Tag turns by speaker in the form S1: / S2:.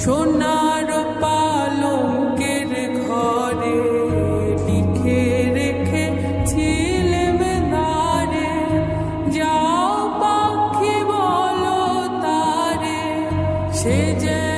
S1: সোনার পালঙ্কের ঘরে লিখে রেখেছিলেম নারে, যাও পাখি বলো তারে, সে যে